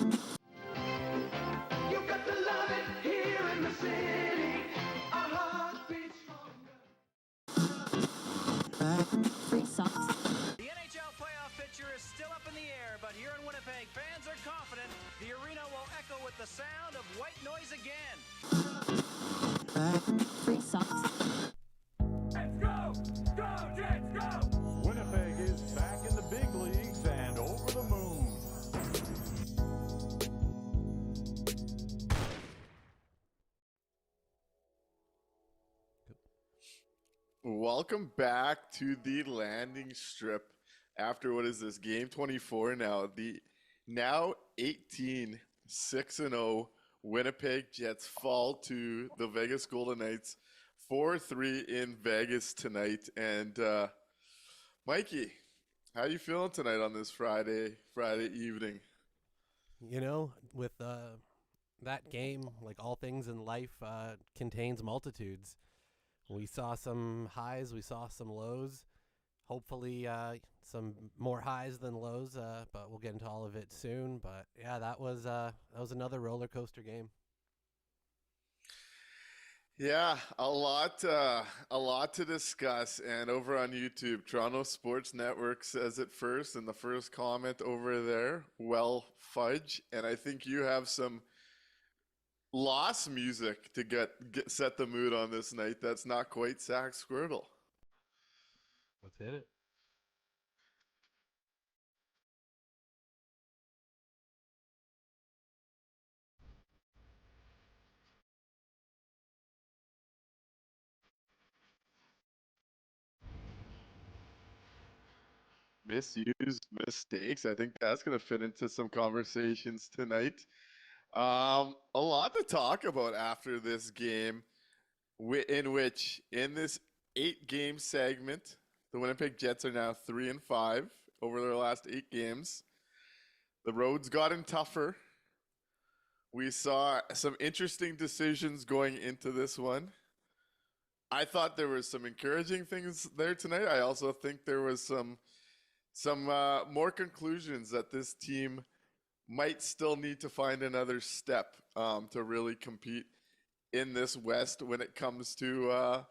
You got to love it here in the city. Our heart beats stronger. Free socks. The NHL playoff picture is still up in the air, but here in Winnipeg, fans are confident the arena will echo with the sound of white noise again. Free socks. Let's go! Go, Jets, go! Winnipeg is back in the big leagues and over the moon. Welcome back to the landing strip after what is this, game 24 now. The now 18 6-0 Winnipeg Jets fall to the Vegas Golden Knights 4-3 in Vegas tonight. And Mikey, how you feeling tonight on this Friday evening? You know, with that game, like all things in life, contains multitudes. We saw some highs, we saw some lows. Hopefully some more highs than lows, but we'll get into all of it soon. But yeah, that was another roller coaster game. Yeah, a lot to discuss. And over on YouTube, Toronto Sports Network says it first, and the first comment over there, well, fudge. And I think you have some lost music to get set the mood on this night. That's not quite Sack Squirtle. Let's hit it. Misused mistakes. I think that's going to fit into some conversations tonight. A lot to talk about after this game, in which in this 8-game segment, the Winnipeg Jets are now 3-5 over their last 8 games. The road's gotten tougher. We saw some interesting decisions going into this one. I thought there was some encouraging things there tonight. I also think there was some more conclusions that this team might still need to find another step to really compete in this West when it comes to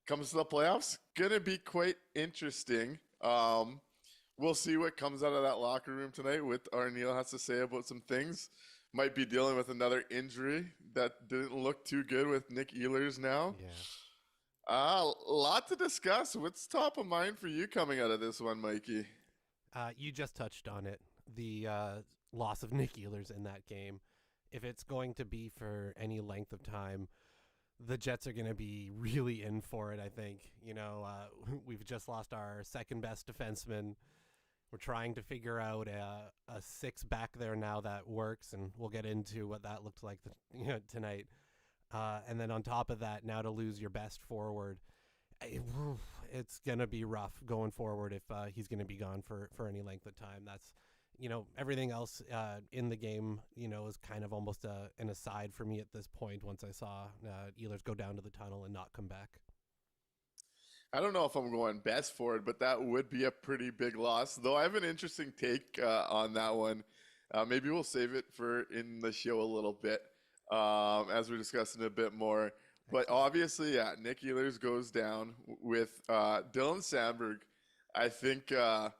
the playoffs. Gonna be quite interesting. We'll see what comes out of that locker room tonight. What Arneal has to say about some things. Might be dealing with another injury that didn't look too good with Nick Ehlers now. Yeah. A lot to discuss. What's top of mind for you coming out of this one, Mikey? You just touched on it. The loss of Nick Ehlers in that game. If it's going to be for any length of time, the Jets are going to be really in for it, I think. You know, we've just lost our second best defenseman. We're trying to figure out a 6 back there now that works, and we'll get into what that looked like tonight. And then on top of that, now to lose your best forward, it's going to be rough going forward if he's going to be gone for any length of time. That's, everything else in the game, is kind of almost an aside for me at this point once I saw Ehlers go down to the tunnel and not come back. I don't know if I'm going best for it, but that would be a pretty big loss. Though I have an interesting take on that one. Maybe we'll save it for in the show a little bit as we're discussing a bit more. But obviously, yeah, Nick Ehlers goes down with Dylan Sandberg. I think we're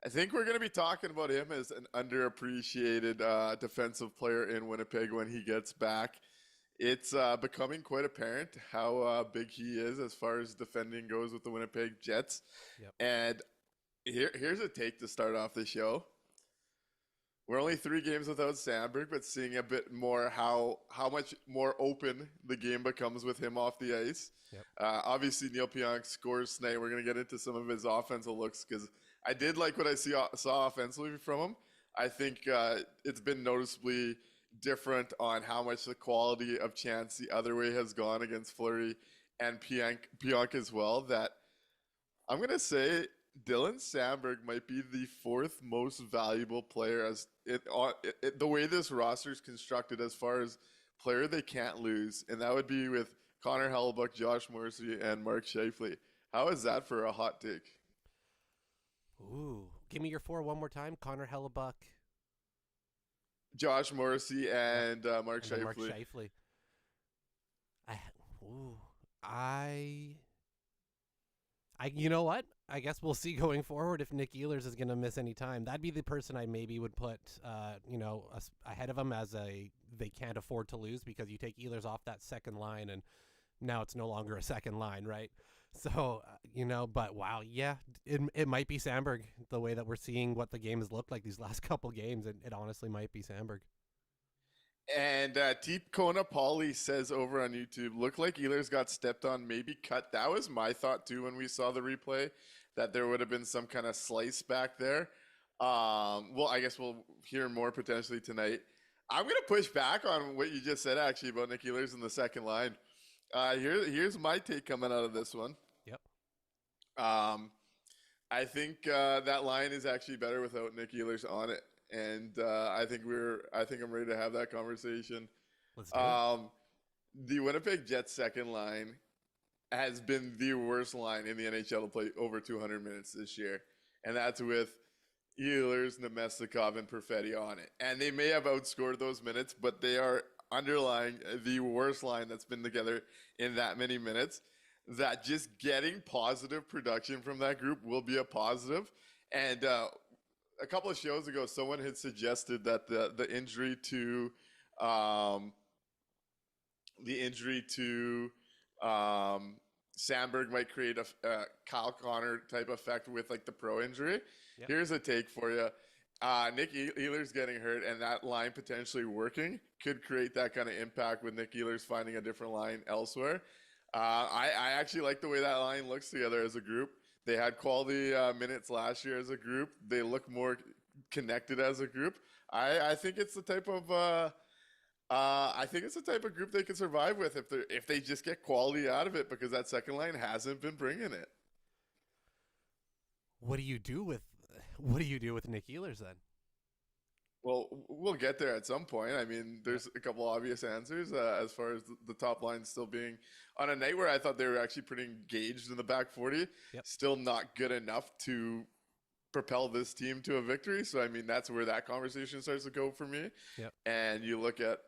going to be talking about him as an underappreciated defensive player in Winnipeg when he gets back. It's becoming quite apparent how big he is as far as defending goes with the Winnipeg Jets. Yep. And here's a take to start off the show. We're only 3 games without Sandberg, but seeing a bit more how much more open the game becomes with him off the ice. Yep. Obviously, Neil Pionk scores tonight. We're going to get into some of his offensive looks because I did like what I saw offensively from him. I think it's been noticeably different on how much the quality of chance the other way has gone against Fleury and Pionk as well. That I'm going to say Dylan Sandberg might be the 4th most valuable player as the way this roster is constructed as far as player they can't lose. And that would be with Connor Hellebuyck, Josh Morrissey, and Mark Scheifele. How is that for a hot take? Ooh, give me your 4 one more time. Connor Hellebuyck. Josh Morrissey and Mark and then Mark Scheifele. Scheifele. Ooh, I, you know what? I guess we'll see going forward if Nick Ehlers is going to miss any time. That'd be the person I maybe would put, ahead of him as they can't afford to lose, because you take Ehlers off that second line and now it's no longer a second line, right? So, but wow, yeah, it might be Sandberg, the way that we're seeing what the game has looked like these last couple games. It honestly might be Sandberg. And Deep Kona Pauly says over on YouTube, looked like Ehlers got stepped on, maybe cut. That was my thought too when we saw the replay, that there would have been some kind of slice back there. Well, I guess we'll hear more potentially tonight. I'm going to push back on what you just said, actually, about Nick Ehlers in the second line. Here's my take coming out of this one. Yep. I think that line is actually better without Nick Ehlers on it. And I think I'm ready to have that conversation. Let's do it. The Winnipeg Jets second line has been the worst line in the NHL to play over 200 minutes this year. And that's with Ehlers, Nemestikov, and Perfetti on it. And they may have outscored those minutes, but they are underlying the worst line that's been together in that many minutes. That just getting positive production from that group will be a positive. And a couple of shows ago, someone had suggested that the injury to Sandberg might create a Kyle Connor type effect with like the pro injury. Yep. Here's a take for you. Nick Ehlers getting hurt and that line potentially working could create that kind of impact with Nick Ehlers finding a different line elsewhere. I actually like the way that line looks together as a group. They had quality minutes last year as a group. They look more connected as a group. I think it's the type of group they can survive with if they just get quality out of it, because that second line hasn't been bringing it. What do you do with Nick Ehlers then? Well, we'll get there at some point. I mean, there's a couple obvious answers as far as the top line still being on a night where I thought they were actually pretty engaged in the back 40. Yep. Still not good enough to propel this team to a victory. So, I mean, that's where that conversation starts to go for me. Yep. And you look at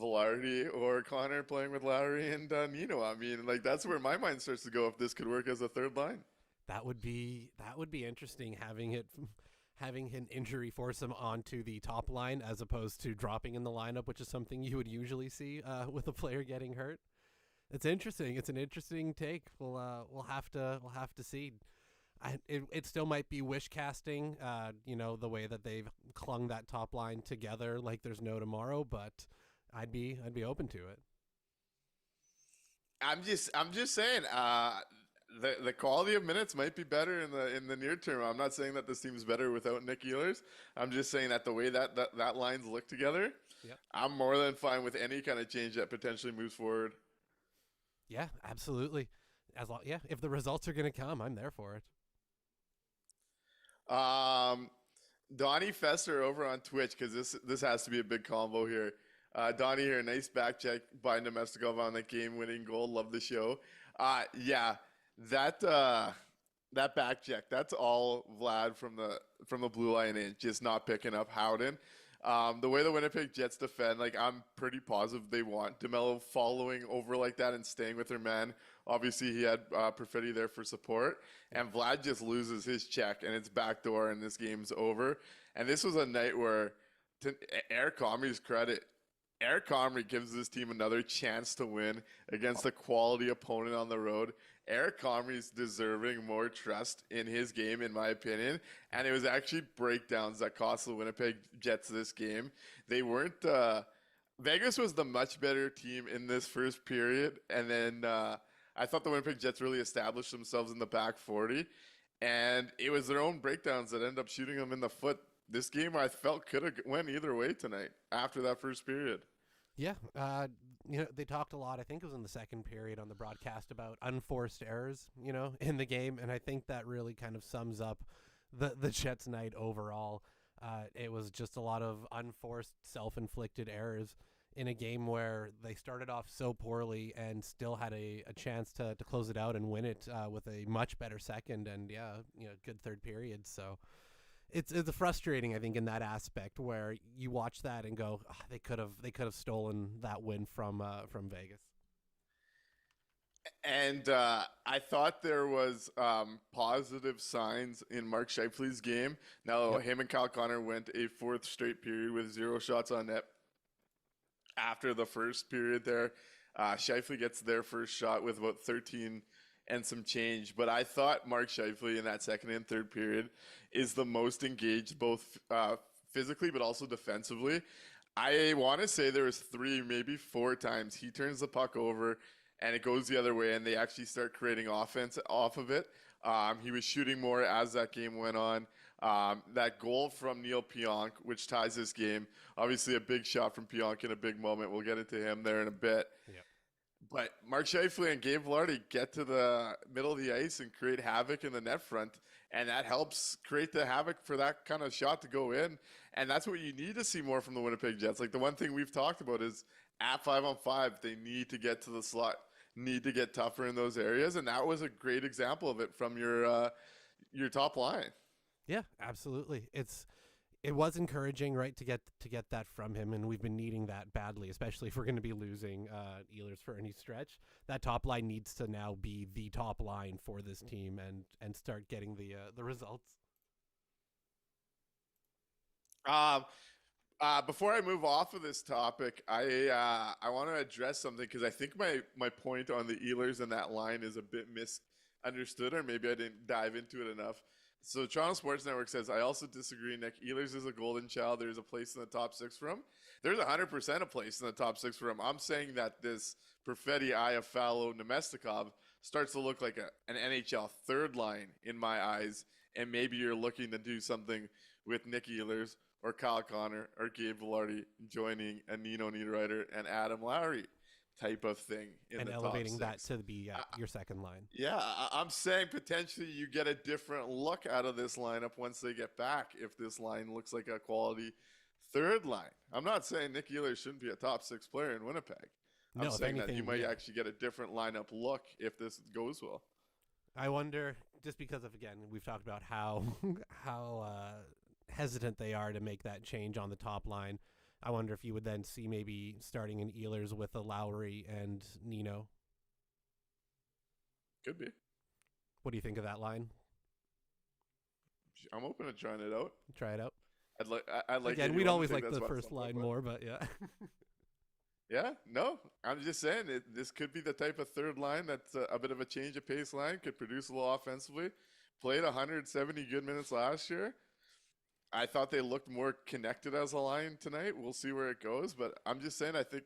Velarde or Connor playing with Lowry and Nino. I mean, like, that's where my mind starts to go if this could work as a third line. That would be interesting, having an injury force him onto the top line as opposed to dropping in the lineup, which is something you would usually see with a player getting hurt. It's interesting. It's an interesting take. We'll have to see. It still might be wish casting, the way that they've clung that top line together like there's no tomorrow, but I'd be open to it. I'm just saying, the quality of minutes might be better in the near term. I'm not saying that this team's better without Nick Ehlers. I'm just saying that the way that lines look together, Yep. I'm more than fine with any kind of change that potentially moves forward. Yeah, absolutely. If the results are going to come, I'm there for it. Donnie Fester over on Twitch, because this has to be a big combo here. Donnie here, nice back check by Nemestikov on the game-winning goal. Love the show. Yeah, that back check, that's all Vlad from the blue line in, just not picking up Howden. The way the Winnipeg Jets defend, like, I'm pretty positive they want DeMello following over like that and staying with their man. Obviously, he had Perfetti there for support, and Vlad just loses his check, and it's backdoor, and this game's over. And this was a night where, to Eric Comrie's credit, Eric Comrie gives this team another chance to win against a quality opponent on the road. Eric Comrie's deserving more trust in his game, in my opinion. And it was actually breakdowns that cost the Winnipeg Jets this game. They weren't Vegas was the much better team in this first period. And then I thought the Winnipeg Jets really established themselves in the back 40. And it was their own breakdowns that ended up shooting them in the foot. This game, I felt, could have went either way tonight after that first period. Yeah, they talked a lot, I think it was in the second period on the broadcast, about unforced errors, in the game, and I think that really kind of sums up the Jets night overall. It was just a lot of unforced, self-inflicted errors in a game where they started off so poorly and still had a chance to close it out and win it with a much better second and, good third period. So it's frustrating, I think, in that aspect where you watch that and go, "Ah, they could have stolen that win from Vegas." And I thought there was positive signs in Mark Scheifele's game. Now, Yep. him and Kyle Connor went a fourth straight period with 0 shots on net. After the first period there, Scheifele gets their first shot with about 13 and some change. But I thought Mark Scheifele in that second and third period is the most engaged, both physically but also defensively. I want to say there was 3, maybe 4 times he turns the puck over and it goes the other way, and they actually start creating offense off of it. He was shooting more as that game went on. That goal from Neil Pionk, which ties this game, obviously a big shot from Pionk in a big moment. We'll get into him there in a bit. Yep. But Mark Scheifele and Gabe Vilardi get to the middle of the ice and create havoc in the net front, and that helps create the havoc for that kind of shot to go in. And that's what you need to see more from the Winnipeg Jets. Like, the one thing we've talked about is at 5-on-5, they need to get to the slot, need to get tougher in those areas, and that was a great example of it from your top line. Yeah, absolutely. It was encouraging, right, to get that from him, and we've been needing that badly, especially if we're going to be losing Ehlers for any stretch. That top line needs to now be the top line for this team and start getting the results. Before I move off of this topic, I want to address something because I think my point on the Ehlers and that line is a bit misunderstood, or maybe I didn't dive into it enough. So Toronto Sports Network says, I also disagree, Nick. Ehlers is a golden child. There's a place in the top 6 for him. There's 100% a place in the top 6 for him. I'm saying that this Perfetti, Iafallo, Nemestikov starts to look like an NHL third line in my eyes, and maybe you're looking to do something with Nick Ehlers or Kyle Connor or Gabe Vilardi joining a Nino Niederreiter and Adam Lowry type of thing in and the elevating top that 6. to be your second line. Yeah, I'm saying potentially you get a different look out of this lineup once they get back if this line looks like a quality third line. I'm not saying Nick Ehlers shouldn't be a top 6 player in Winnipeg. I'm No, if saying that you anything, might yeah. actually get a different lineup look if this goes well. I wonder, just because of, again, we've talked about how hesitant they are to make that change on the top line. I wonder if you would then see maybe starting in Ehlers with a Lowry and Nino. Could be. What do you think of that line? I'm open to trying it out. Try it out. I'd like. Again, we'd anyone to always think like that's the what first it's line about. more, but yeah. Yeah, no, I'm just saying this could be the type of third line that's a bit of a change of pace line, could produce a little offensively. Played 170 good minutes last year. I thought they looked more connected as a line tonight. We'll see where it goes, but I'm just saying I think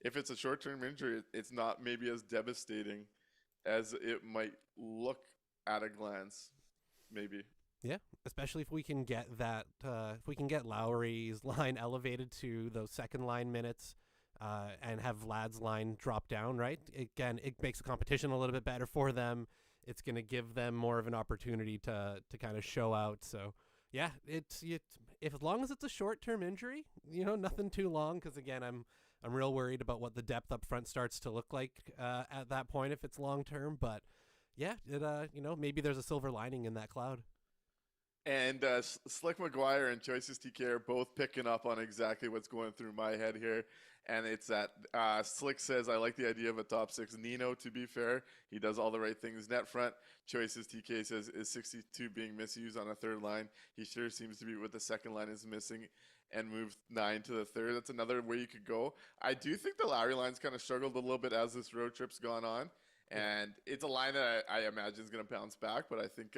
if it's a short-term injury, it's not maybe as devastating as it might look at a glance, maybe. Yeah, especially if we can get that, if we can get Lowry's line elevated to those second line minutes, and have Vlad's line drop down, right? Again, it makes the competition a little bit better for them. It's going to give them more of an opportunity to kind of show out. So, yeah, if as long as it's a short-term injury, nothing too long. Because again, I'm real worried about what the depth up front starts to look like at that point if it's long-term. But yeah, maybe there's a silver lining in that cloud. And Slick McGuire and Choices TK are both picking up on exactly what's going through my head here. And it's that Slick says, I like the idea of a top 6 Nino, to be fair. He does all the right things net front. Choices TK says, is 62 being misused on a third line? He sure seems to be what the second line is missing and moved 9 to the third. That's another way you could go. I do think the Lowry line's kind of struggled a little bit as this road trip's gone on. And it's a line that I imagine is going to bounce back, but I think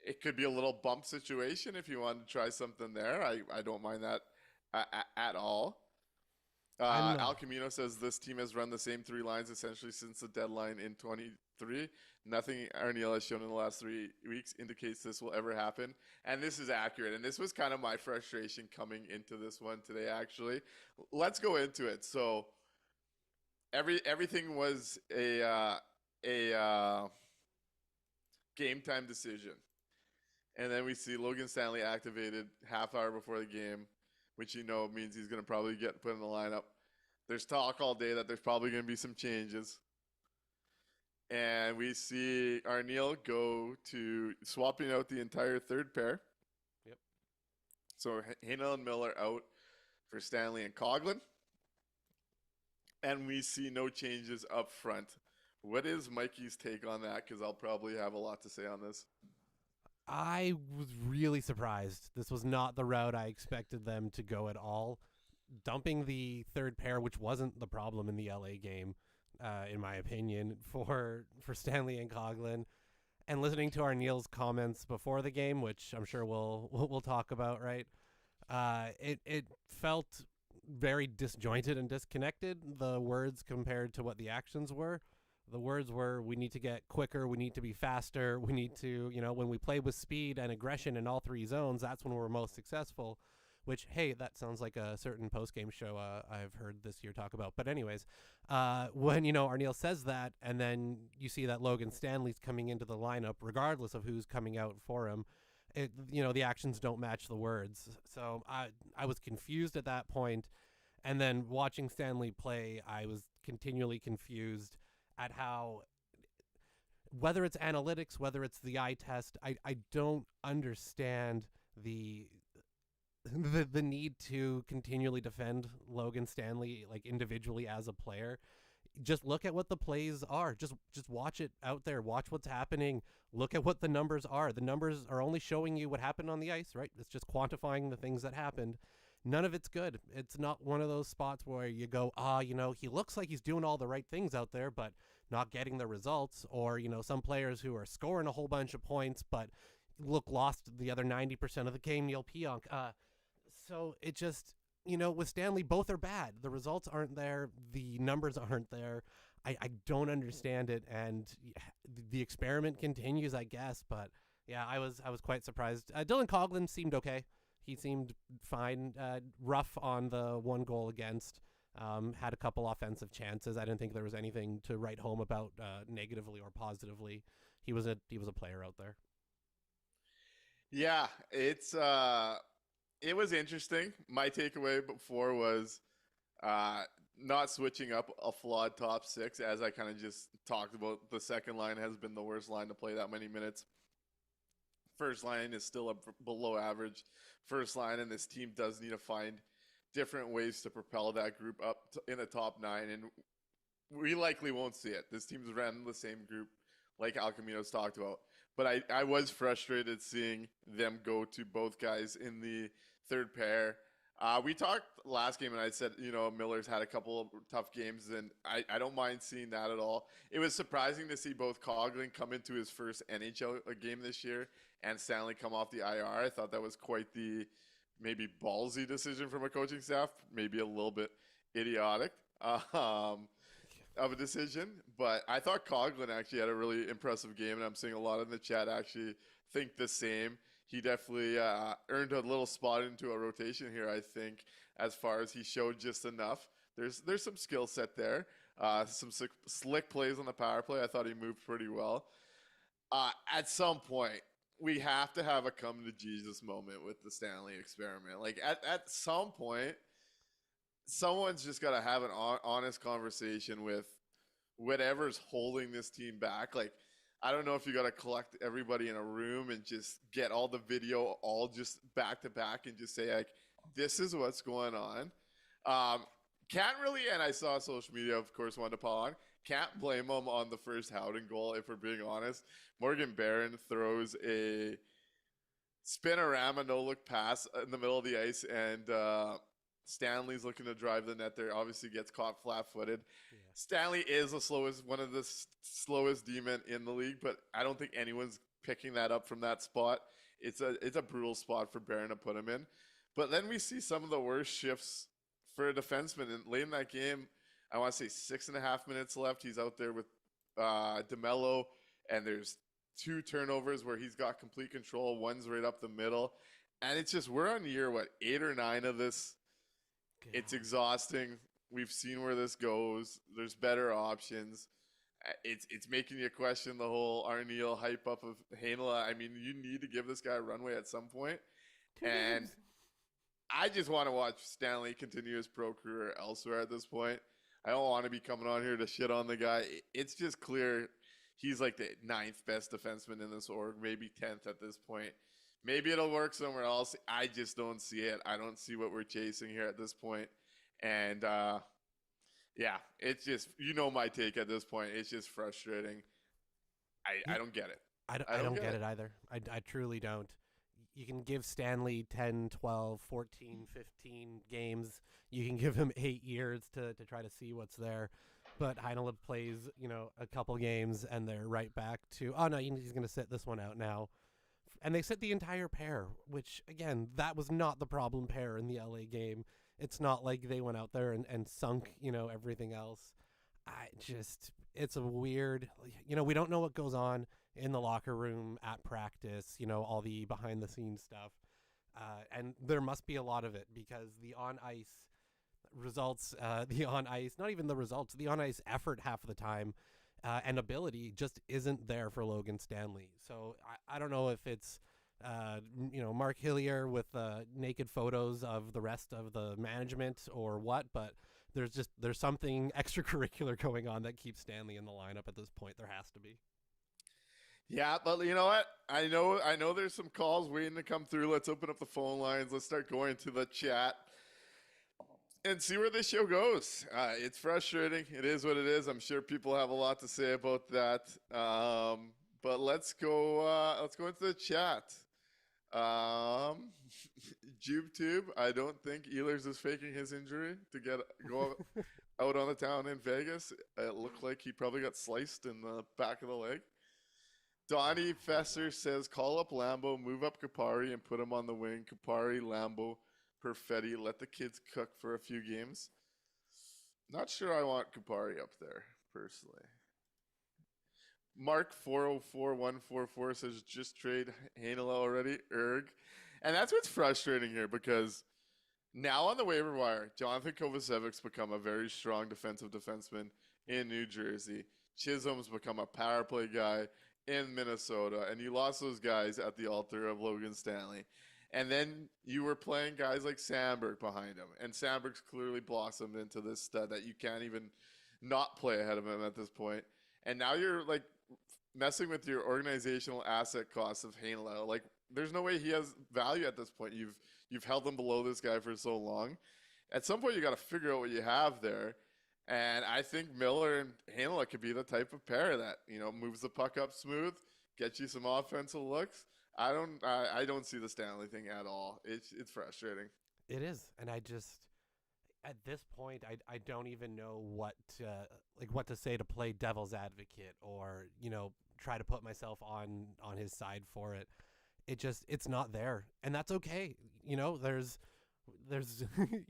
it could be a little bump situation if you want to try something there. I don't mind that at all. Al Camino says this team has run the same 3 lines essentially since the deadline in 23. Nothing Arniel has shown in the last 3 weeks indicates this will ever happen. And this is accurate. And this was kind of my frustration coming into this one today, actually. Let's go into it. So everything was a game time decision. And then we see Logan Stanley activated half hour before the game, which means he's going to probably get put in the lineup. There's talk all day that there's probably going to be some changes. And we see Arniel go to swapping out the entire third pair. Yep. So Hanel and Miller out for Stanley and Coughlin. And we see no changes up front. What is Mikey's take on that? Because I'll probably have a lot to say on this. I was really surprised. This was not the route I expected them to go at all. Dumping the third pair, which wasn't the problem in the LA game, in my opinion, for Stanley and Coughlin, and listening to Arneil's comments before the game, which I'm sure we'll talk about, right? It felt very disjointed and disconnected, the words compared to what the actions were. The words were, we need to get quicker, we need to be faster, we need to, when we play with speed and aggression in all three zones, that's when we're most successful. Which, hey, that sounds like a certain post-game show I've heard this year talk about. But anyways, when, Arneil says that, and then you see that Logan Stanley's coming into the lineup, regardless of who's coming out for him, the actions don't match the words. So I was confused at that point. And then watching Stanley play, I was continually confused at how, whether it's analytics, whether it's the eye test, I don't understand the need to continually defend Logan Stanley like individually as a player. Just look at what the plays are. Just watch it out there. Watch what's happening. Look at what the numbers are. The numbers are only showing you what happened on the ice, right? It's just quantifying the things that happened. None of it's good. It's not one of those spots where you go, he looks like he's doing all the right things out there, but not getting the results. Or, some players who are scoring a whole bunch of points, but look lost the other 90% of the game, Neil Pionk. So it just, with Stanley, both are bad. The results aren't there. The numbers aren't there. I don't understand it. And the experiment continues, I guess. But yeah, I was quite surprised. Dylan Coughlin seemed okay. He seemed fine. Rough on the one goal against. Had a couple offensive chances. I didn't think there was anything to write home about negatively or positively. He was a player out there. Yeah, it was interesting. My takeaway before was not switching up a flawed top six, as I kind of just talked about. The second line has been the worst line to play that many minutes. First line is still below average first line, and this team does need to find different ways to propel that group up in the top nine, and we likely won't see it. This team's ran the same group like Alcamino's talked about. But I was frustrated seeing them go to both guys in the third pair. We talked last game, and I said, Miller's had a couple of tough games, and I don't mind seeing that at all. It was surprising to see both Coughlin come into his first NHL game this year and Stanley come off the IR. I thought that was quite the maybe ballsy decision from a coaching staff, maybe a little bit idiotic of a decision. But I thought Coughlin actually had a really impressive game, and I'm seeing a lot in the chat actually think the same. He definitely earned a little spot into a rotation here, I think, as far as he showed just enough. There's some skill set there. Some slick plays on the power play. I thought he moved pretty well. At some point, we have to have a come to Jesus moment with the Stanley experiment. Like at some point, someone's just got to have an honest conversation with whatever's holding this team back. Like, I don't know if you got to collect everybody in a room and just get all the video all just back to back and just say, like, this is what's going on. Can't really, and I saw social media, of course, wanted to pile on. Can't blame them on the first Howden goal, if we're being honest. Morgan Barron throws a spinorama no-look pass in the middle of the ice, and Stanley's looking to drive the net there. Obviously gets caught flat-footed. Yeah. Stanley is one of the slowest D-men in the league, but I don't think anyone's picking that up from that spot. It's a brutal spot for Barron to put him in. But then we see some of the worst shifts for a defenseman. And late in that game, I want to say 6.5 minutes left. He's out there with DeMello, and there's 2 turnovers where he's got complete control. One's right up the middle. And it's just, we're on year, 8 or 9 of this. God. It's exhausting. We've seen where this goes. There's better options. It's making you question the whole Arneil hype up of Hainala. I mean, you need to give this guy a runway at some point. And I just want to watch Stanley continue his pro career elsewhere at this point. I don't want to be coming on here to shit on the guy. It's just clear he's like the 9th best defenseman in this org, maybe 10th at this point. Maybe it'll work somewhere else. I just don't see it. I don't see what we're chasing here at this point. And yeah, it's just my take at this point. It's just frustrating. I don't get it. I don't get it either. I truly don't. You can give Stanley 10, 12, 14, 15 games. You can give him 8 years to try to see what's there. But Heinola plays, a couple games, and they're right back to, oh, no, he's going to sit this one out now. And they sit the entire pair, which, again, that was not the problem pair in the LA game. It's not like they went out there and sunk, everything else. It's a weird, we don't know what goes on in the locker room, at practice, all the behind the scenes stuff. And there must be a lot of it because the on ice results, not even the results, the on ice effort half of the time and ability just isn't there for Logan Stanley. So I don't know if it's, Mark Hillier with naked photos of the rest of the management or what, but there's something extracurricular going on that keeps Stanley in the lineup at this point. There has to be. Yeah, but you know what? I know there's some calls waiting to come through. Let's open up the phone lines. Let's start going to the chat and see where this show goes. It's frustrating. It is what it is. I'm sure people have a lot to say about that. But let's go into the chat. JubeTube, I don't think Ehlers is faking his injury to go out on the town in Vegas. It looked like he probably got sliced in the back of the leg. Donnie Fesser says, call up Lambo, move up Kapari, and put him on the wing. Kapari, Lambo, Perfetti, let the kids cook for a few games. Not sure I want Kapari up there, personally. Mark 404144 says, just trade Hanela already, erg. And that's what's frustrating here, because now on the waiver wire, Jonathan Kovacevic's become a very strong defensive defenseman in New Jersey. Chisholm's become a power play guy in Minnesota, and you lost those guys at the altar of Logan Stanley. And then you were playing guys like Sandberg behind him, and Sandberg's clearly blossomed into this stud that you can't even not play ahead of him at this point. And now you're like messing with your organizational asset costs of Hanela. Like, there's no way he has value at this point. You've held him below this guy for so long. At some point, you got to figure out what you have there. And I think Miller and Hanela could be the type of pair that, moves the puck up smooth, gets you some offensive looks. I don't see the Stanley thing at all. It's frustrating. It is. And at this point, I don't even know what to say to play devil's advocate or, try to put myself on his side for it. It's not there. And that's okay. There's there's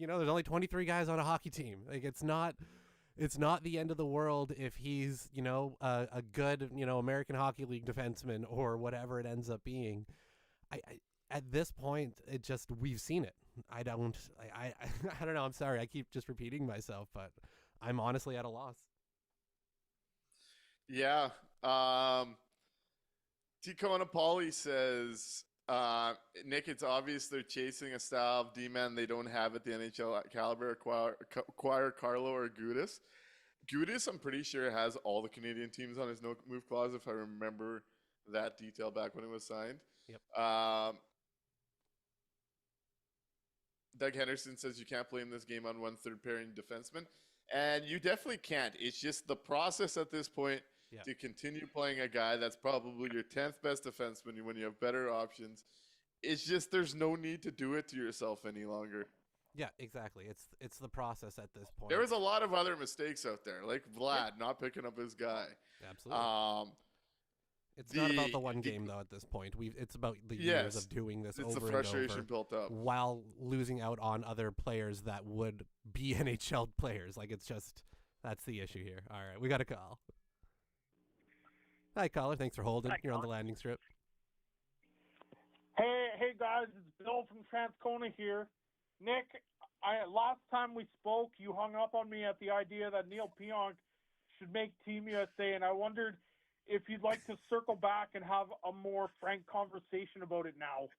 only 23 guys on a hockey team. Like, it's not the end of the world if he's, a good, American Hockey League defenseman or whatever it ends up being. I at this point, we've seen it. I don't know. I'm sorry. I keep just repeating myself, but I'm honestly at a loss. Yeah. Tico Napoli says, Nick, it's obvious they're chasing a style of D-man they don't have at the NHL caliber. Acquire Carlo or Gudis. Gudis, I'm pretty sure, has all the Canadian teams on his no-move clause, if I remember that detail back when it was signed. Yep. Doug Henderson says you can't blame this game on one-third pairing defenseman. And you definitely can't. It's just the process at this point to continue playing a guy that's probably your 10th best defenseman when you have better options. It's just there's no need to do it to yourself any longer. Yeah, exactly. It's the process at this point. There was a lot of other mistakes out there, like Vlad not picking up his guy. Absolutely. It's not about the one game, though, at this point. It's about the years of doing this over and over. It's the frustration built up. While losing out on other players that would be NHL players. Like, that's the issue here. All right, we got a call. Hi, caller. Thanks for holding. You're on the landing strip. Hey guys, it's Bill from Transcona here. Nick, last time we spoke, you hung up on me at the idea that Neil Pionk should make Team USA, and I wondered if you'd like to circle back and have a more frank conversation about it now.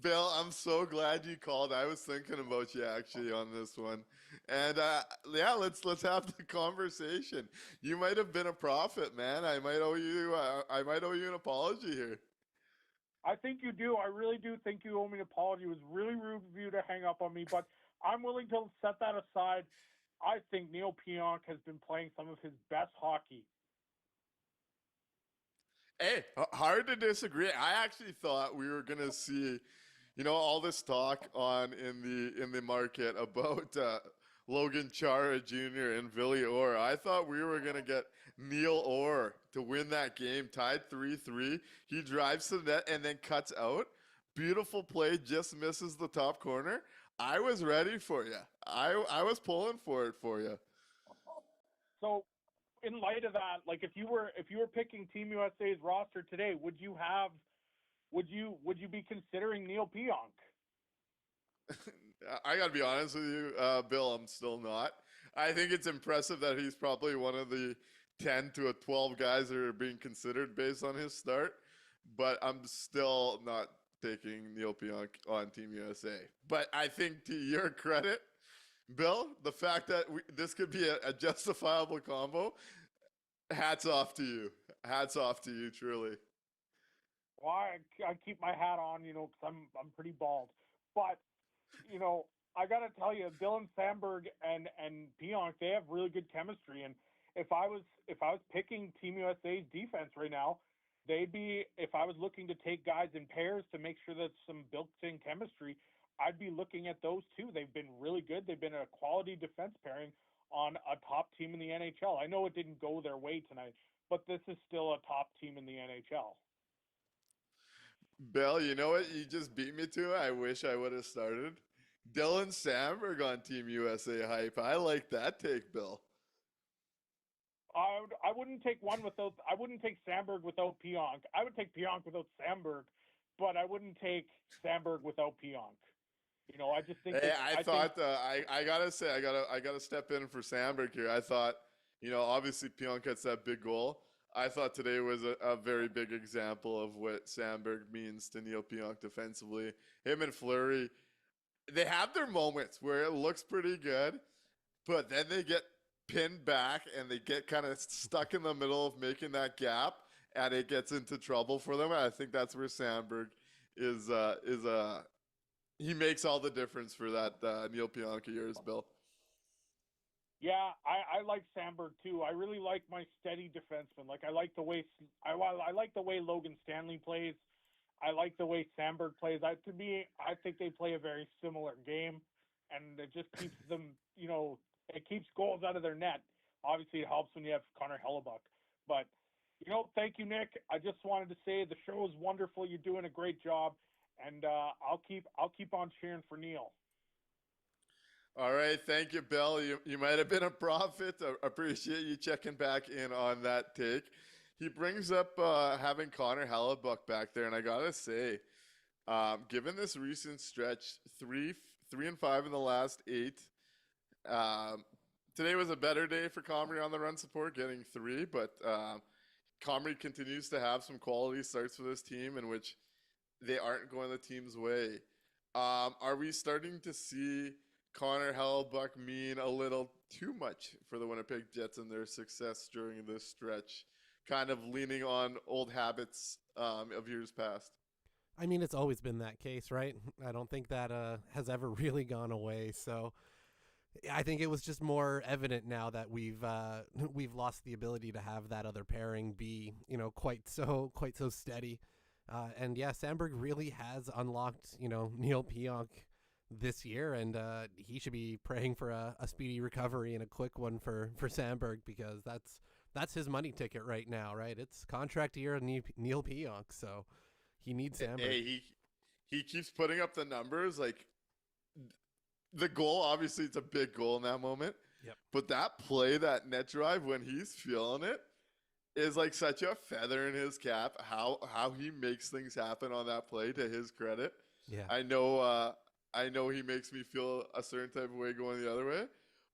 Bill, I'm so glad you called. I was thinking about you actually on this one. And let's have the conversation. You might have been a prophet, man. I might owe you an apology here. I think you do. I really do think you owe me an apology. It was really rude of you to hang up on me, but I'm willing to set that aside. I think Neil Pionk has been playing some of his best hockey. Hey, hard to disagree. I actually thought we were gonna see, all this talk on in the market about Logan Chara Jr. and Billy Orr. I thought we were gonna get Neil Orr to win that game, tied 3-3. He drives to the net and then cuts out. Beautiful play, just misses the top corner. I was ready for you. I was pulling for it for you. So, in light of that, like if you were picking Team USA's roster today, would you be considering Neil Pionk? I gotta be honest with you, Bill. I'm still not. I think it's impressive that he's probably one of the 10 to 12 guys that are being considered based on his start. But I'm still not taking Neil Pionk on Team USA. But I think, to your credit, Bill, the fact that this could be a justifiable combo, hats off to you. Hats off to you, truly. Well, I keep my hat on, because I'm pretty bald. But I gotta tell you, Dylan Sandberg and Pionk, they have really good chemistry. And if I was picking Team USA's defense right now, if I was looking to take guys in pairs to make sure that some built-in chemistry, I'd be looking at those two. They've been really good. They've been a quality defense pairing on a top team in the NHL. I know it didn't go their way tonight, but this is still a top team in the NHL. Bill, you know what you just beat me to? I wish I would have started. Dylan Sandberg on Team USA hype. I like that take, Bill. I wouldn't take Sandberg without Pionk. I would take Pionk without Sandberg, but I wouldn't take Sandberg without Pionk. I just think. Hey, I gotta say, I gotta step in for Sandberg here. I thought, obviously Pionk gets that big goal. I thought today was a very big example of what Sandberg means to Neil Pionk defensively. Him and Fleury, they have their moments where it looks pretty good, but then they get pinned back and they get kind of stuck in the middle of making that gap, and it gets into trouble for them. And I think that's where Sandberg is he makes all the difference for that Neil Pionk of yours, Bill. Yeah, I like Sandberg too. I really like my steady defenseman. Like I like the way Logan Stanley plays. I like the way Sandberg plays. To me, I think they play a very similar game, and it just keeps them, it keeps goals out of their net. Obviously, it helps when you have Connor Hellebuck. But, thank you, Nick. I just wanted to say the show is wonderful. You're doing a great job, and I'll keep on cheering for Neil. All right, thank you, Bill. You might have been a prophet. I appreciate you checking back in on that take. He brings up having Connor Hellebuck back there, and I gotta say, given this recent stretch, 3-5 in the last 8. Today was a better day for Comrie on the run support, getting 3, but Comrie continues to have some quality starts for this team in which they aren't going the team's way. Are we starting to see Connor Hellebuck mean a little too much for the Winnipeg Jets and their success during this stretch, kind of leaning on old habits of years past? I mean, it's always been that case, right? I don't think that has ever really gone away. So I think it was just more evident now that we've lost the ability to have that other pairing be, quite so steady. And yeah, Sandberg really has unlocked, Neil Pionk this year, and he should be praying for a speedy recovery and a quick one for Sandberg, because that's his money ticket right now, right? It's contract year of Neil Pionk, so he needs Sandberg. Hey, he keeps putting up the numbers. Like, the goal, obviously, it's a big goal in that moment. Yep. But that play, that net drive, when he's feeling it, is like such a feather in his cap. How he makes things happen on that play, to his credit. Yeah. I know he makes me feel a certain type of way going the other way,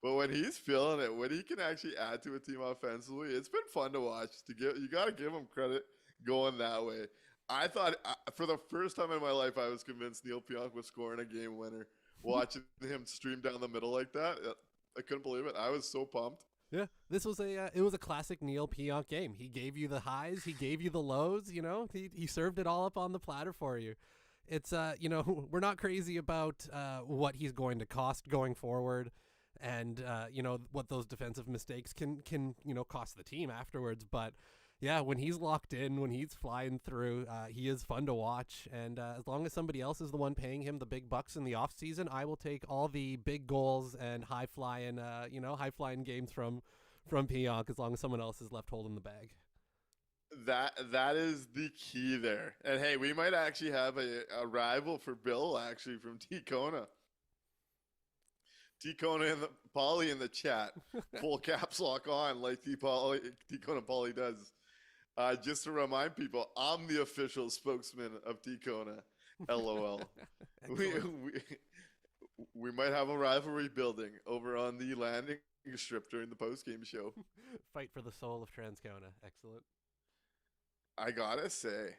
but when he's feeling it, when he can actually add to a team offensively, it's been fun to watch. You got to give him credit going that way. I thought for the first time in my life, I was convinced Neil Pionk was scoring a game winner. Watching him stream down the middle like that, I couldn't believe it. I was so pumped. Yeah, this was it was a classic Neil Pionk game. He gave you the highs, he gave you the lows. He served it all up on the platter for you. It's we're not crazy about what he's going to cost going forward, and what those defensive mistakes can cost the team afterwards. But yeah, when he's locked in, when he's flying through, he is fun to watch. And as long as somebody else is the one paying him the big bucks in the off season, I will take all the big goals and high flying games from Pionk as long as someone else is left holding the bag. That is the key there. And hey, we might actually have a rival for Bill actually from T Kona. T Kona and Polly in the chat, full caps lock on like T Kona Polly does. Just to remind people, I'm the official spokesman of T Kona. LOL. we might have a rivalry building over on the landing strip during the post game show. Fight for the soul of Transcona. Excellent. I gotta say,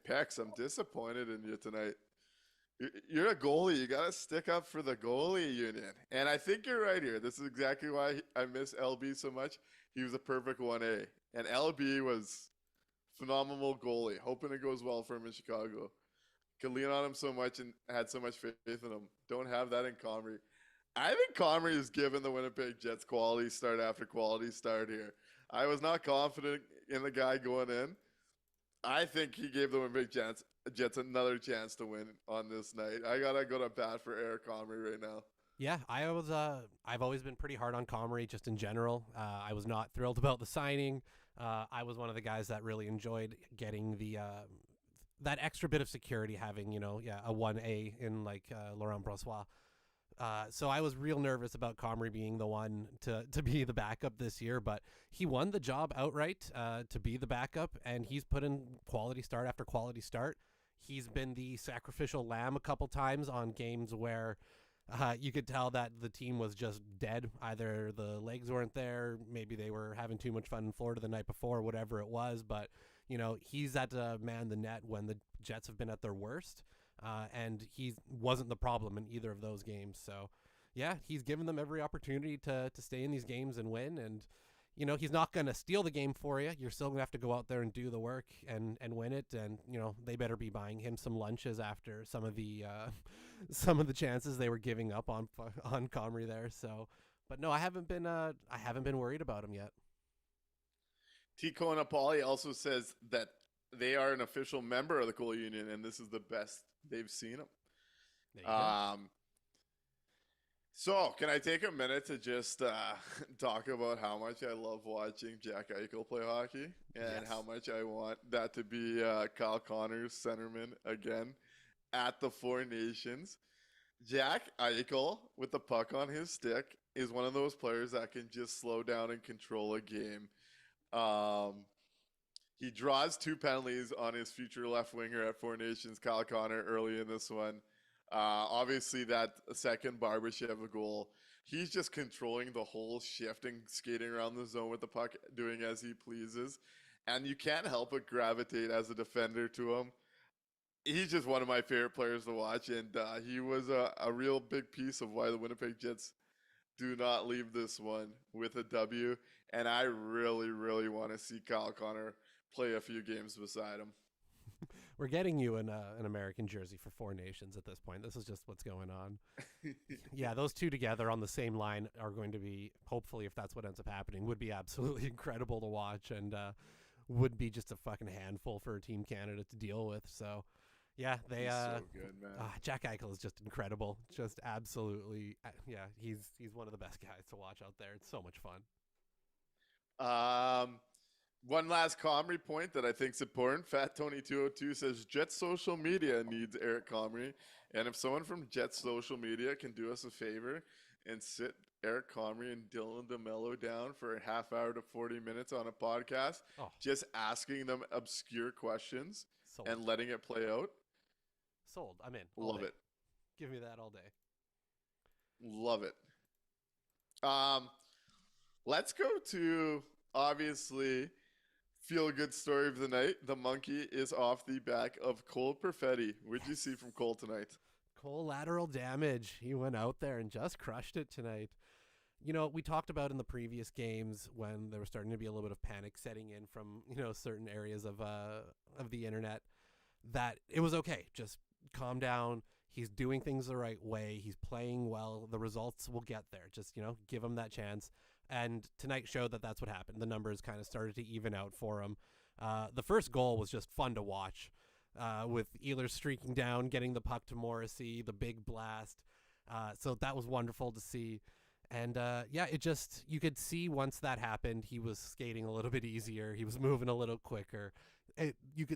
Pex, I'm disappointed in you tonight. You're a goalie. You gotta stick up for the goalie union. And I think you're right here. This is exactly why I miss LB so much. He was a perfect 1A. And LB was phenomenal goalie. Hoping it goes well for him in Chicago. Could lean on him so much and had so much faith in him. Don't have that in Comrie. I think Comrie has given the Winnipeg Jets quality start after quality start here. I was not confident in the guy going in. I think he gave the Winnipeg Jets another chance to win on this night. I gotta go to bat for Eric Comrie right now. Yeah, I've always been pretty hard on Comrie just in general. I was not thrilled about the signing. I was one of the guys that really enjoyed getting the that extra bit of security, having a 1A in like Laurent Brossois. So I was real nervous about Comrie being the one to be the backup this year, but he won the job outright to be the backup, and he's put in quality start after quality start. He's been the sacrificial lamb a couple times on games where you could tell that the team was just dead. Either the legs weren't there, maybe they were having too much fun in Florida the night before, whatever it was, but he's at man the net when the Jets have been at their worst. And he wasn't the problem in either of those games. So, yeah, he's given them every opportunity to stay in these games and win. And, he's not going to steal the game for you. You're still going to have to go out there and do the work and win it. And, they better be buying him some lunches after some of the chances they were giving up on Comrie there. So, but no, I haven't been worried about him yet. T. Kona Pauly also says that they are an official member of the goalie union, and this is the best they've seen him. There you go. So, can I take a minute to just talk about how much I love watching Jack Eichel play hockey and how much I want that to be Kyle Connor's centerman again at the Four Nations? Jack Eichel, with the puck on his stick, is one of those players that can just slow down and control a game. He draws 2 penalties on his future left winger at Four Nations, Kyle Connor, early in this one. Obviously, that second Barbashev goal, he's just controlling the whole shift and skating around the zone with the puck, doing as he pleases. And you can't help but gravitate as a defender to him. He's just one of my favorite players to watch, and he was a real big piece of why the Winnipeg Jets do not leave this one with a W. And I really, really want to see Kyle Connor play a few games beside him. We're getting you an American jersey for Four Nations at this point. This is just what's going on. Yeah, those two together on the same line are going to be, hopefully, if that's what ends up happening, would be absolutely incredible to watch, and would be just a fucking handful for Team Canada to deal with. So, yeah, He's so good, man. Jack Eichel is just incredible. Just absolutely, he's one of the best guys to watch out there. It's so much fun. One last Comrie point that I think is important. Fat Tony 202 says Jets social media needs Eric Comrie, and if someone from Jets social media can do us a favor and sit Eric Comrie and Dylan DeMello down for a half hour to 40 minutes on a podcast, just asking them obscure questions and letting it play out. Sold. I'm in. Love it. Give me that all day. Love it. Let's go to, obviously, feel-good story of the night. The monkey is off the back of Cole Perfetti. What'd you see from Cole tonight? Cole lateral damage. He went out there and just crushed it tonight. We talked about in the previous games when there was starting to be a little bit of panic setting in from, certain areas of the internet, that it was okay. Just calm down. He's doing things the right way. He's playing well. The results will get there. Just, give him that chance. And tonight showed that that's what happened. The numbers kind of started to even out for him. The first goal was just fun to watch, with Ehlers streaking down, getting the puck to Morrissey, the big blast. So that was wonderful to see. And you could see once that happened, he was skating a little bit easier. He was moving a little quicker.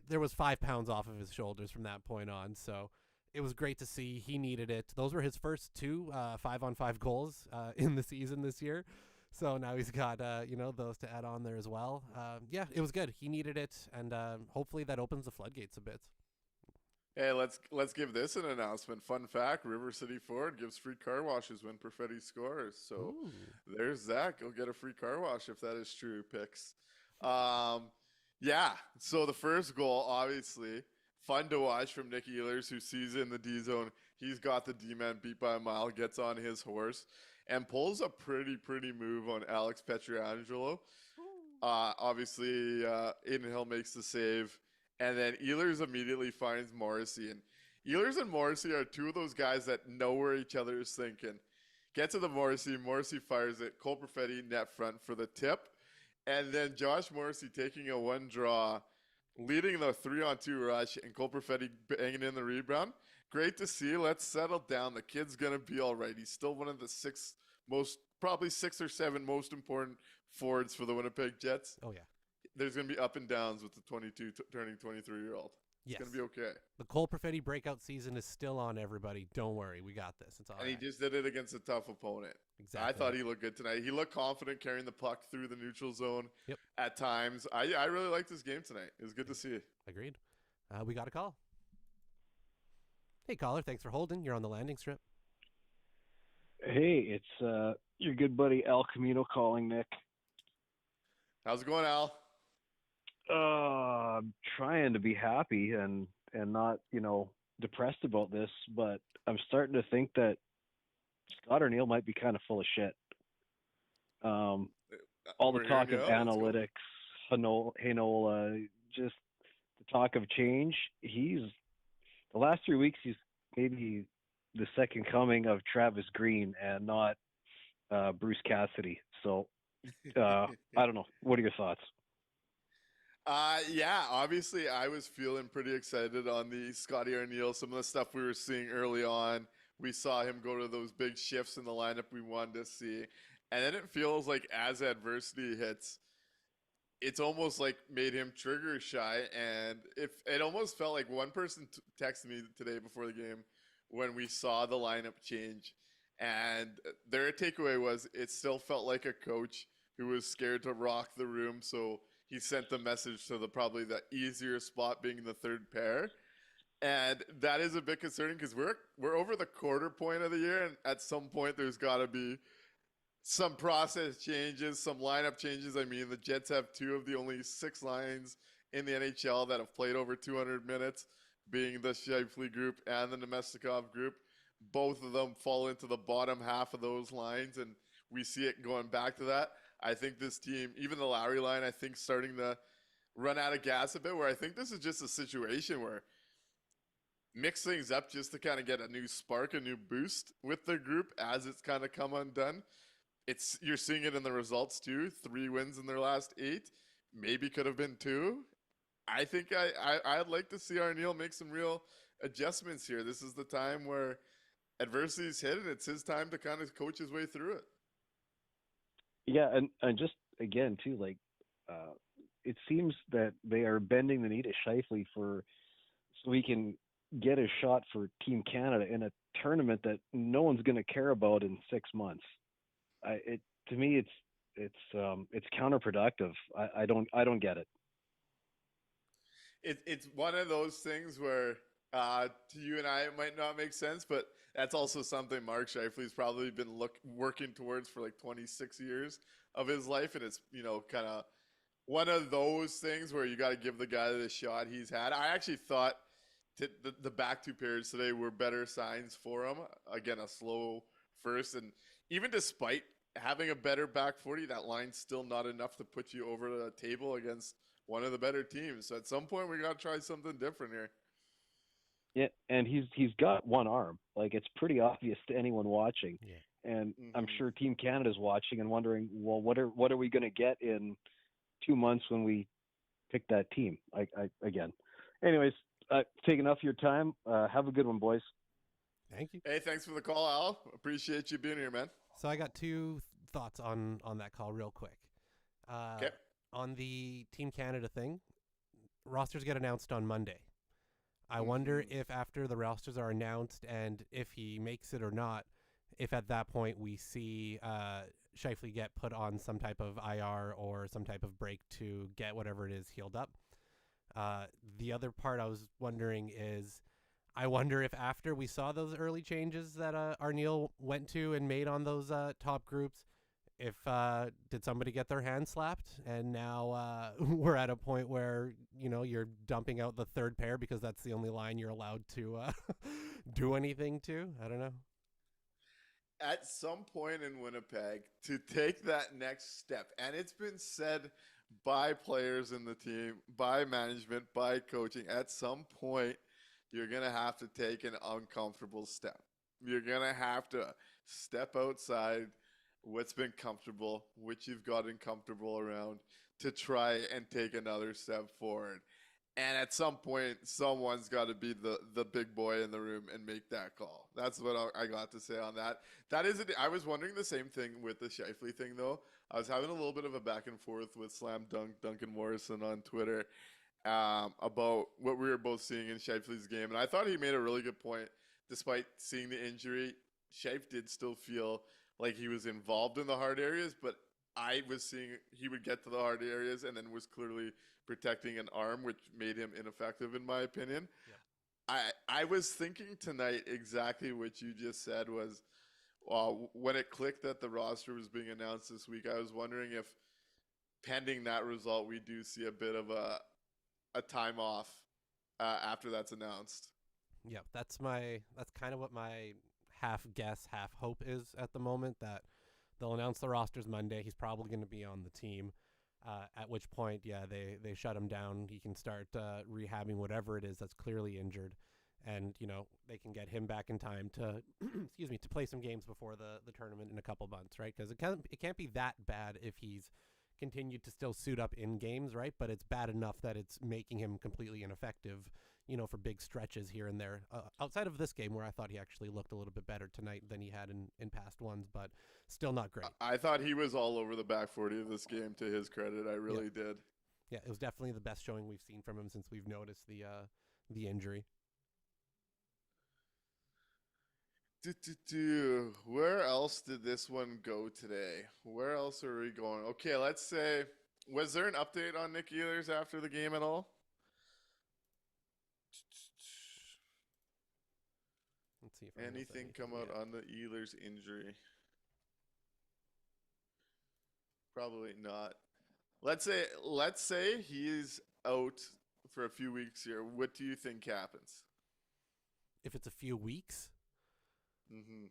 There was 5 pounds off of his shoulders from that point on. So it was great to see. He needed it. Those were his first 2 5-on-5 goals in the season this year. So now he's got those to add on there as well. It was good. He needed it, and hopefully that opens the floodgates a bit. Hey, let's give this an announcement. Fun fact: River City Ford gives free car washes when Perfetti scores. So Ooh. there's that. Go get a free car wash if that is true. Picks. So the first goal, obviously, fun to watch from Nick Ehlers, who sees it in the D zone. He's got the D-man beat by a mile, gets on his horse, and pulls a pretty move on Alex Pietrangelo. Obviously, Aiden Hill makes the save. And then Ehlers immediately finds Morrissey. And Ehlers and Morrissey are 2 of those guys that know where each other is thinking. Get to the Morrissey. Morrissey fires it. Cole Perfetti net front for the tip. And then Josh Morrissey taking a 1 draw, leading the 3-on-2 rush, and Cole Perfetti banging in the rebound. Great to see. Let's settle down. The kid's going to be all right. He's still one of the 6 or 7 most important forwards for the Winnipeg Jets. Oh, yeah. There's going to be up and downs with the 22 turning 23-year-old. It's Yes. going to be okay. The Cole Perfetti breakout season is still on, everybody. Don't worry. We got this. It's all And right. he just did it against a tough opponent. Exactly. I thought he looked good tonight. He looked confident carrying the puck through the neutral zone Yep. at times. I really liked this game tonight. It was good to see. Agreed. We got a call. Hey, caller. Thanks for holding. You're on the landing strip. Hey, it's your good buddy Al Camino calling, Nick. How's it going, Al? I'm trying to be happy and not, depressed about this, but I'm starting to think that Scott O'Neill might be kind of full of shit. All the We're talk hearing of you out. Let's go. analytics, Hanola, just the talk of change. The last 3 weeks, he's maybe the second coming of Travis Green and not Bruce Cassidy. So I don't know. What are your thoughts? Obviously I was feeling pretty excited on the Scotty O'Neill. Some of the stuff we were seeing early on, we saw him go to those big shifts in the lineup we wanted to see. And then it feels like as adversity hits, it's almost like made him trigger shy. And it almost felt like one person texted me today before the game when we saw the lineup change. And their takeaway was it still felt like a coach who was scared to rock the room. So he sent the message to probably the easier spot being the third pair. And that is a bit concerning because we're over the quarter point of the year. And at some point, there's got to be some process changes, some lineup changes. I mean, the Jets have 2 of the only 6 lines in the NHL that have played over 200 minutes, being the Scheifele group and the Nemestikov group. Both of them fall into the bottom half of those lines, and we see it going back to that. I think this team, even the Lowry line, I think starting to run out of gas a bit, where I think this is just a situation where mix things up just to kind of get a new spark, a new boost with the group as it's kind of come undone. You're seeing it in the results too. 3 wins in their last 8, maybe could have been 2. I think I'd like to see Arneal make some real adjustments here. This is the time where adversity's hit, and it's his time to kind of coach his way through it. Yeah, and just again too, like it seems that they are bending the knee to Scheifele so he can get a shot for Team Canada in a tournament that no one's going to care about in 6 months. To me, it's counterproductive. I don't get it. It's one of those things where to you and I it might not make sense, but that's also something Mark Scheifele's probably been working towards for like 26 years of his life, and it's kind of one of those things where you got to give the guy the shot he's had. I actually thought the back 2 periods today were better signs for him. Again, a slow first, and even despite having a better back 40, that line's still not enough to put you over the table against one of the better teams. So at some point, we got to try something different here. Yeah, and he's got one arm. Like it's pretty obvious to anyone watching. Yeah. And I'm Mhm. sure Team Canada's watching and wondering, well, what are we going to get in 2 months when we pick that team? I again. Anyways, take enough of your time. Have a good one, boys. Thank you. Hey, thanks for the call, Al. Appreciate you being here, man. So I got two thoughts on that call real quick. Okay. On the Team Canada thing, rosters get announced on Monday. I wonder if after the rosters are announced and if he makes it or not, if at that point we see Scheifele get put on some type of IR or some type of break to get whatever it is healed up. The other part I was wondering is, I wonder if after we saw those early changes that Arneal went to and made on those top groups, if did somebody get their hand slapped and now we're at a point where you're dumping out the third pair because that's the only line you're allowed to do anything to. I don't know. At some point in Winnipeg, to take that next step, and it's been said by players in the team, by management, by coaching, at some point you're going to have to take an uncomfortable step. You're going to have to step outside what's been comfortable, which you've gotten comfortable around, to try and take another step forward. And at some point, someone's got to be the big boy in the room and make that call. That's what I got to say on that. That is it. I was wondering the same thing with the Scheifele thing, though. I was having a little bit of a back and forth with Slam Dunk Duncan Morrison on Twitter about what we were both seeing in Scheifele's game, and I thought he made a really good point. Despite seeing the injury, Scheif did still feel like he was involved in the hard areas, but I was seeing he would get to the hard areas and then was clearly protecting an arm, which made him ineffective, in my opinion. I was thinking tonight exactly what you just said was when it clicked that the roster was being announced this week, I was wondering if pending that result, we do see a bit of a time off after that's announced. Yeah, that's kind of what my half guess, half hope is at the moment, that they'll announce the rosters Monday. He's probably going to be on the team. At which point, yeah, they shut him down. He can start rehabbing whatever it is that's clearly injured, and they can get him back in time to excuse me, to play some games before the tournament in a couple months, right? Because it can't be that bad if he's continued to still suit up in games, right? But it's bad enough that it's making him completely ineffective, for big stretches here and there. Outside of this game, where I thought he actually looked a little bit better tonight than he had in past ones, but still not great. I thought he was all over the back 40 of this game, to his credit. I really did. Yeah, it was definitely the best showing we've seen from him since we've noticed the injury. Where else did this one go today? Where else are we going? Okay, let's say, was there an update on Nick Ehlers after the game at all? Let's see if Anything come out yet. on the Ehlers injury? Probably not. Let's say he's out for a few weeks here. What do you think happens? If it's a few weeks, Mm-hmm.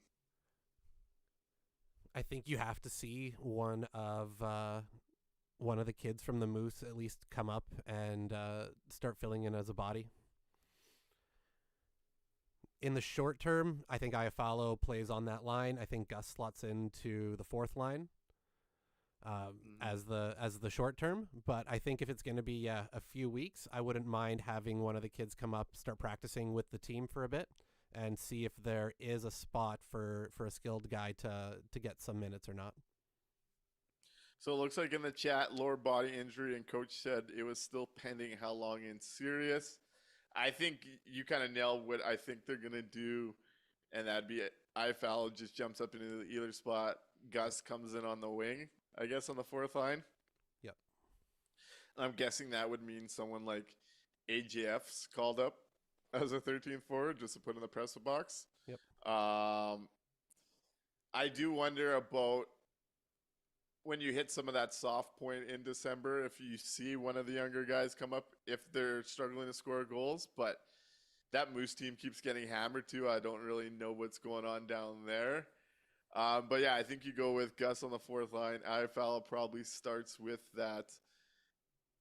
I think you have to see one of the kids from the Moose at least come up and start filling in as a body. In the short term, I think Iafallo plays on that line. I think Gus slots into the fourth line as the short term. But I think if it's going to be a few weeks, I wouldn't mind having one of the kids come up, start practicing with the team for a bit, and see if there is a spot for a skilled guy to get some minutes or not. So it looks like in the chat, lower body injury, and coach said it was still pending how long and serious. I think you kind of nailed what I think they're going to do, and that'd be it. Iafallo just jumps up into the Ehlers spot. Gus comes in on the wing, I guess, on the fourth line. Yep. I'm guessing that would mean someone like AJF's called up as a 13th forward just to put in the press box. Yep. I do wonder about when you hit some of that soft point in December, if you see one of the younger guys come up, if they're struggling to score goals. But that Moose team keeps getting hammered too. I don't really know what's going on down there. But yeah, I think you go with Gus on the fourth line. IFL probably starts with that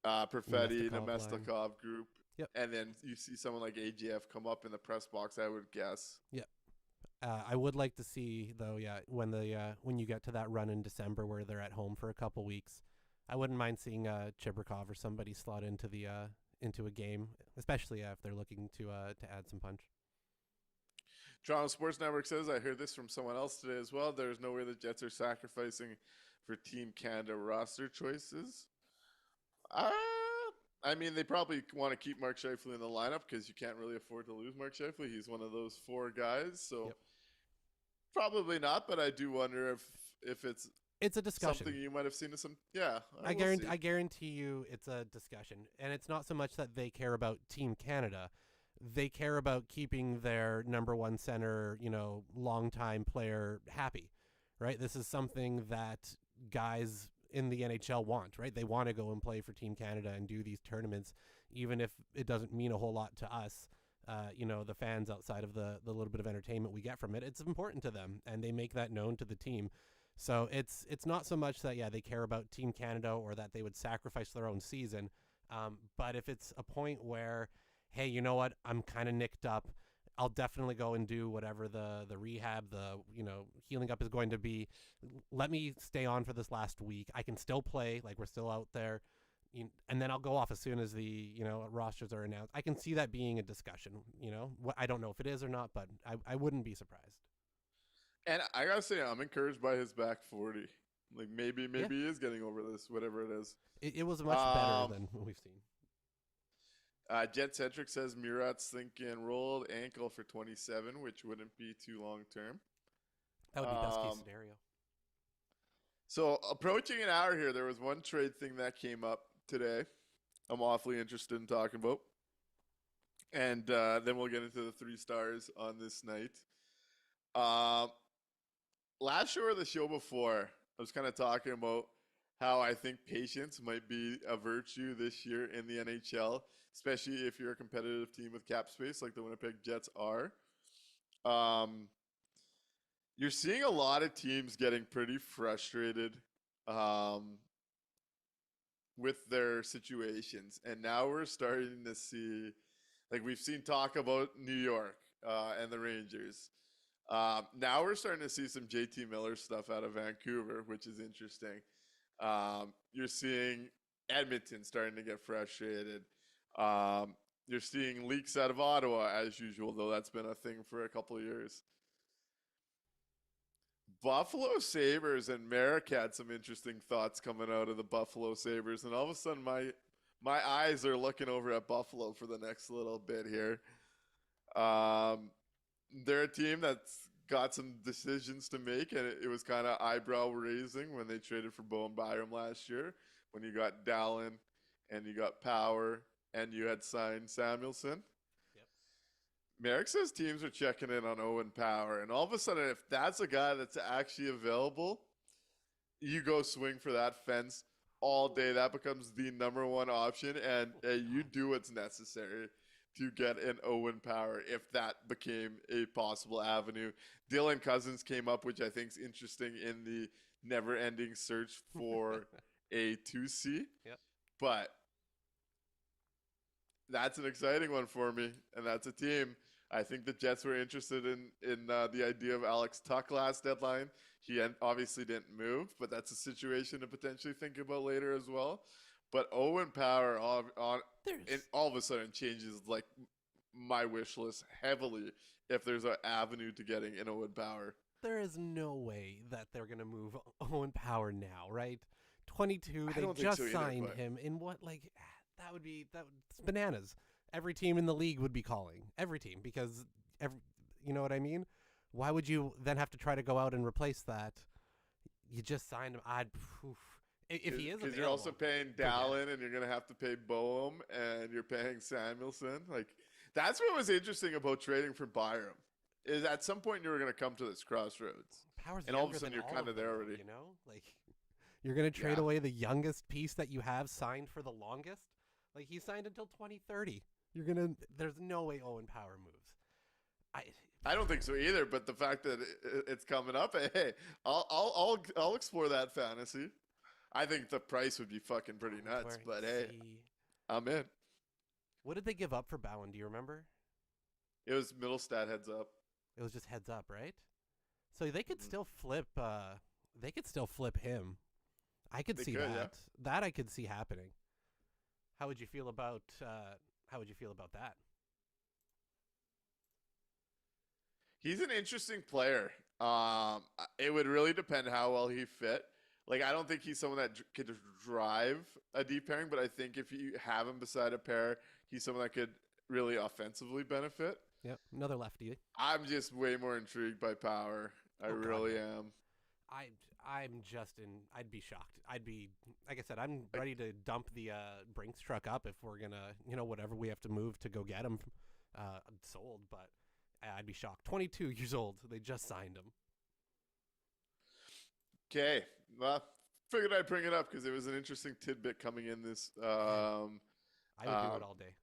Perfetti, Nemestikov line. Nemestikov group. Yep. And then you see someone like AGF come up in the press box, I would guess. I would like to see though, when you get to that run in December where they're at home for a couple weeks, I wouldn't mind seeing Chibrikov or somebody slot into the into a game, especially if they're looking to add some punch. Toronto Sports Network says, I heard this from someone else today as well. There's no way the Jets are sacrificing for Team Canada roster choices. I mean, they probably want to keep Mark Scheifele in the lineup because you can't really afford to lose Mark Scheifele. He's one of those 4 guys, so probably not. But I do wonder if it's a discussion. Something you might have seen to some. Yeah, I guarantee you, it's a discussion, and it's not so much that they care about Team Canada. They care about keeping their number one center, longtime player happy, right? This is something that guys in the NHL want, right? They want to go and play for Team Canada and do these tournaments, even if it doesn't mean a whole lot to us, the fans outside of the little bit of entertainment we get from it. It's important to them, and they make that known to the team. So it's not so much that, they care about Team Canada or that they would sacrifice their own season. But if it's a point where, hey, you know what, I'm kind of nicked up, I'll definitely go and do whatever the rehab, healing up is going to be. Let me stay on for this last week. I can still play, like we're still out there. And then I'll go off as soon as the, rosters are announced. I can see that being a discussion, I don't know if it is or not, but I wouldn't be surprised. And I got to say, I'm encouraged by his back 40. Like maybe he is getting over this, whatever it is. It was much better than what we've seen. Jet Centric says Murat's thinking rolled ankle for 27, which wouldn't be too long term. That would be best case scenario. So approaching an hour here, there was one trade thing that came up today. I'm awfully interested in talking about. And then we'll get into the 3 stars on this night. Last show or the show before, I was kind of talking about how I think patience might be a virtue this year in the NHL, especially if you're a competitive team with cap space like the Winnipeg Jets are. You're seeing a lot of teams getting pretty frustrated with their situations. And now we're starting to see, like we've seen talk about New York and the Rangers. Now we're starting to see some JT Miller stuff out of Vancouver, which is interesting. You're seeing Edmonton starting to get frustrated. You're seeing leaks out of Ottawa as usual, though that's been a thing for a couple of years. Buffalo Sabres and Merrick had some interesting thoughts coming out of the Buffalo Sabres, and all of a sudden my eyes are looking over at Buffalo for the next little bit here. They're a team that's got some decisions to make, and it was kind of eyebrow raising when they traded for Bowen Byram last year, when you got Dallin and you got Power and you had signed Samuelson. Merrick says teams are checking in on Owen Power, and all of a sudden, if that's a guy that's actually available, you go swing for that fence all day. That becomes the number one option, and you do what's necessary to get an Owen Power if that became a possible avenue. Dylan Cousins came up, which I think is interesting in the never-ending search for a 2C. Yep. But that's an exciting one for me, and that's a team. I think the Jets were interested in the idea of Alex Tuck last deadline. He obviously didn't move, but that's a situation to potentially think about later as well. But Owen Power it all of a sudden changes like my wish list heavily if there's an avenue to getting an Owen Power. There is no way that they're going to move Owen Power now, right? 22, they just signed him in what, that's bananas. Every team in the league would be calling. Every team, because you know what I mean? Why would you then have to try to go out and replace that? You just signed him. If he is available. Because you're also paying Dallin, and you're going to have to pay Boehm, and you're paying Samuelson. Like, that's what was interesting about trading for Byram, is at some point you were going to come to this crossroads. Power's and all of a sudden you're kind of there already. You know? Like, you're going to trade away the youngest piece that you have signed for the longest? Like, he signed until 2030. There's no way Owen Power moves. I don't think so either. But the fact that it's coming up, hey, I'll explore that fantasy. I think the price would be fucking pretty nuts. But hey, I'm in. What did they give up for Bowen? Do you remember? It was middle stat heads up. It was just heads up, right? So they could still flip. They could still flip him. I could see that. Yeah. That I could see happening. How would you feel about? How would you feel about that? He's an interesting player. It would really depend how well he fit. Like, I don't think he's someone that could drive a deep pairing, but I think if you have him beside a pair, he's someone that could really offensively benefit. Yep, another lefty. I'm just way more intrigued by Power. I really am. I'm just in. I'd be shocked. I'd be, like I said, I'm ready to dump the Brinks truck up if we're gonna, whatever we have to move to go get him sold. But I'd be shocked. 22 years old. They just signed him. Okay. Well, figured I'd bring it up because it was an interesting tidbit coming in this. I would do it all day.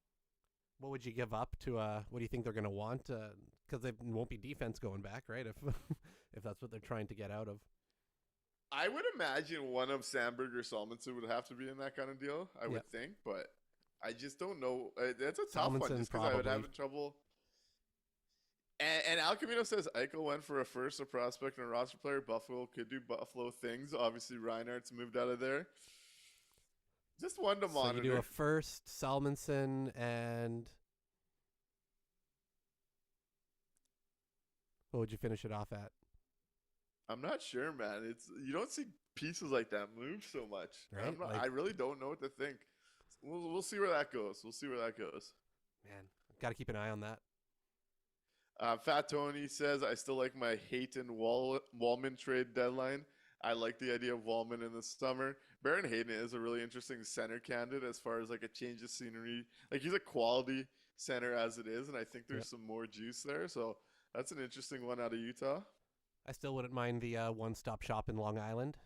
What would you give up to? What do you think they're going to want? Because there won't be defense going back, right? If if that's what they're trying to get out of. I would imagine one of Sandberg or Salmonson would have to be in that kind of deal. I would think, but I just don't know. That's a tough one just because I would have trouble. And Al Camino says Eichel went for a first, a prospect, and a roster player. Buffalo could do Buffalo things. Obviously, Reinhardt's moved out of there. Just one to monitor. So you do a first, Salmonson, and what would you finish it off at? I'm not sure, man. You don't see pieces like that move so much. Right? I really don't know what to think. We'll see where that goes. Man, got to keep an eye on that. Fat Tony says, I still like my Hayton Wallman trade deadline. I like the idea of Wallman in the summer. Baron Hayden is a really interesting center candidate as far as like a change of scenery. Like he's a quality center as it is, and I think there's some more juice there. So that's an interesting one out of Utah. I still wouldn't mind the one-stop shop in Long Island.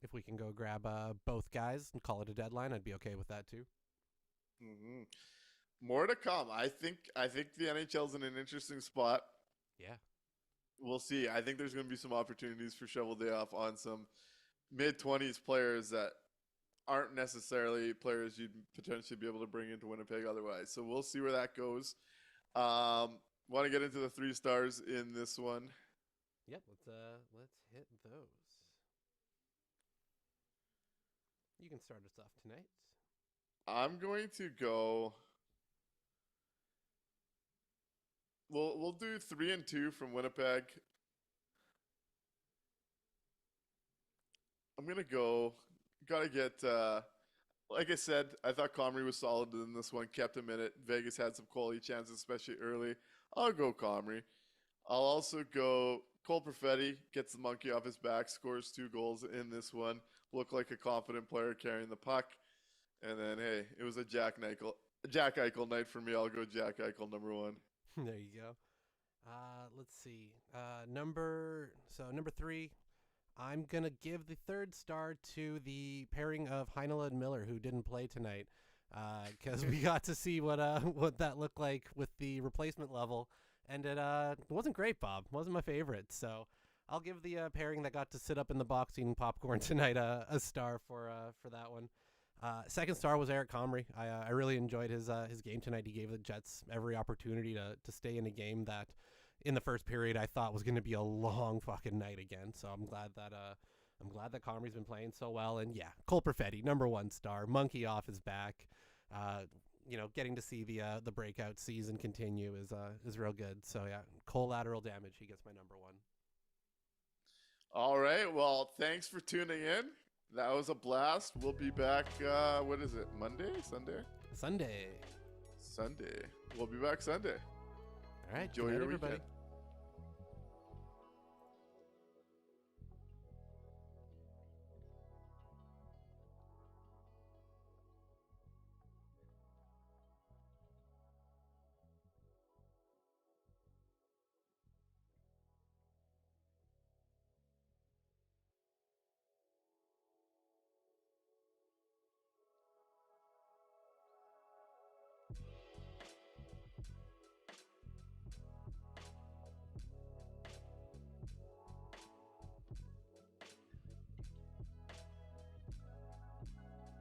If we can go grab both guys and call it a deadline, I'd be okay with that too. Mm-hmm. More to come. I think the NHL's in an interesting spot. Yeah. We'll see. I think there's going to be some opportunities for Shovel Day Off on some mid-20s players that aren't necessarily players you'd potentially be able to bring into Winnipeg otherwise. So we'll see where that goes. Want to get into the 3 stars in this one? Yep. Let's hit those. You can start us off tonight. I'm going to go. We'll do 3 and 2 from Winnipeg. I'm gonna go. Gotta get. Like I said, I thought Comrie was solid in this one. Kept him in it. Vegas had some quality chances, especially early. I'll go Comrie. I'll also go Cole Perfetti. Gets the monkey off his back. Scores 2 goals in this one. Looked like a confident player carrying the puck. And then hey, it was a Jack Eichel night for me. I'll go Jack Eichel number 1. There you go. Let's see. Number 3, I'm going to give the 3rd star to the pairing of Heinola and Miller, who didn't play tonight, because we got to see what that looked like with the replacement level, and it wasn't great, Bob. Wasn't my favorite, so I'll give the pairing that got to sit up in the box eating popcorn tonight a star for that one. 2nd star was Eric Comrie. I really enjoyed his game tonight. He gave the Jets every opportunity to stay in a game that in the first period I thought was going to be a long fucking night again. So I'm glad that Comrie's been playing so well. And yeah, Cole Perfetti, number 1 star, monkey off his back. Getting to see the breakout season continue is real good. So yeah, collateral damage. He gets my number 1. All right. Well, thanks for tuning in. That was a blast. We'll be back, what is it, Monday? Sunday? Sunday. We'll be back Sunday. All right. Enjoy your weekend.